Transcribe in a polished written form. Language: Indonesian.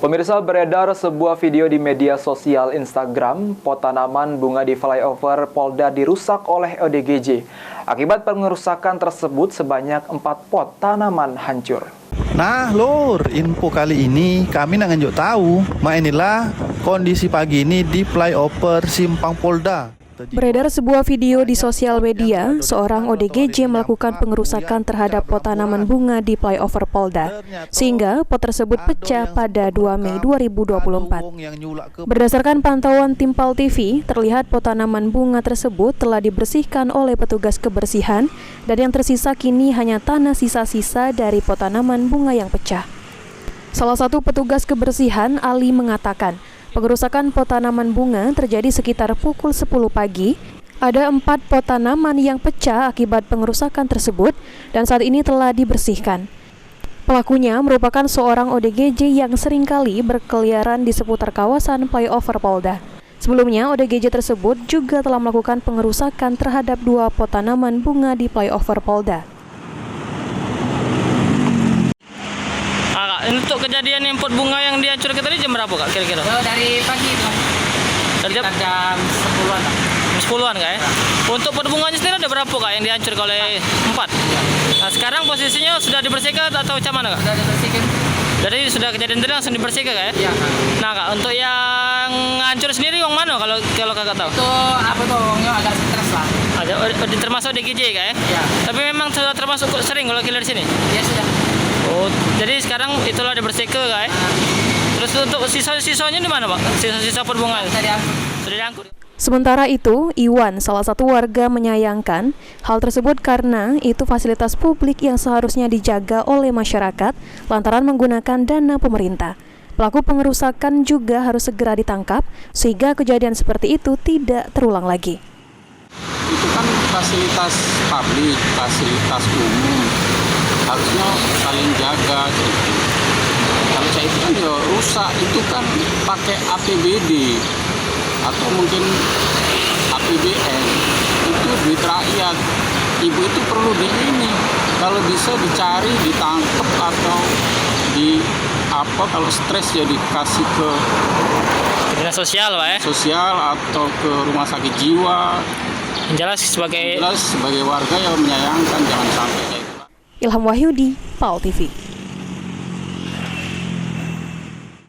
Pemirsa, beredar sebuah video di media sosial Instagram, pot tanaman bunga di flyover Polda dirusak oleh ODGJ. Akibat pengerusakan tersebut, sebanyak 4 pot tanaman hancur. Nah lor, info kali ini kami nganjuk tahu, inilah kondisi pagi ini di flyover Simpang Polda. Beredar sebuah video di sosial media, seorang ODGJ melakukan pengerusakan terhadap pot tanaman bunga di flyover Polda, sehingga pot tersebut pecah pada 2 Mei 2024. Berdasarkan pantauan tim PAL TV, terlihat pot tanaman bunga tersebut telah dibersihkan oleh petugas kebersihan, dan yang tersisa kini hanya tanah sisa-sisa dari pot tanaman bunga yang pecah. Salah satu petugas kebersihan, Ali, mengatakan, pengerusakan pot tanaman bunga terjadi sekitar pukul 10 pagi. Ada 4 pot tanaman yang pecah akibat pengerusakan tersebut dan saat ini telah dibersihkan. Pelakunya merupakan seorang ODGJ yang seringkali berkeliaran di seputar kawasan flyover Polda. Sebelumnya, ODGJ tersebut juga telah melakukan pengerusakan terhadap 2 pot tanaman bunga di flyover Polda. Untuk kejadian yang pot bunga yang dihancurkan tadi jam berapa, Kak, kira-kira? Dari pagi itu. Dari jam 10-an. 10-an, Kak, ya? Untuk pot bunganya sendiri ada berapa, Kak, yang dihancurkan oleh 4? Nah, sekarang posisinya sudah dibersihkan atau macam mana, Kak? Sudah dibersihkan. Jadi sudah kejadian tadi langsung dibersihkan, Kak, ya? Iya, Kak. Nah, Kak, untuk yang hancur sendiri yang mana kalau Kakak tahu? Itu apa tuh, orangnya agak stres lah. Termasuk DGJ, Kak, ya? Iya. Tapi memang sudah termasuk sering kalau killer di sini? Iya, sudah. Oh, jadi sekarang itulah dibersihkan, Kak, ya? Terus untuk sisa-sisanya di mana, Pak? Sisa-sisa pot bunga? Sudah diangkut. Sementara itu, Iwan, salah satu warga, menyayangkan hal tersebut karena itu fasilitas publik yang seharusnya dijaga oleh masyarakat lantaran menggunakan dana pemerintah. Pelaku pengerusakan juga harus segera ditangkap sehingga kejadian seperti itu tidak terulang lagi. Itu kan fasilitas publik, fasilitas umum, harusnya saling jaga gitu. Kalau saya itu kan ya rusak, itu kan pakai APBD atau mungkin APBN, itu duit rakyat. Ibu itu perlu kalau bisa dicari, ditangkap atau kalau stres ya dikasih ke dinas sosial, Pak, ya? Sosial atau ke rumah sakit jiwa. Yang jelas sebagai warga yang menyayangkan, jangan sampai kayak gitu. Ilham Wahyudi, PAL TV.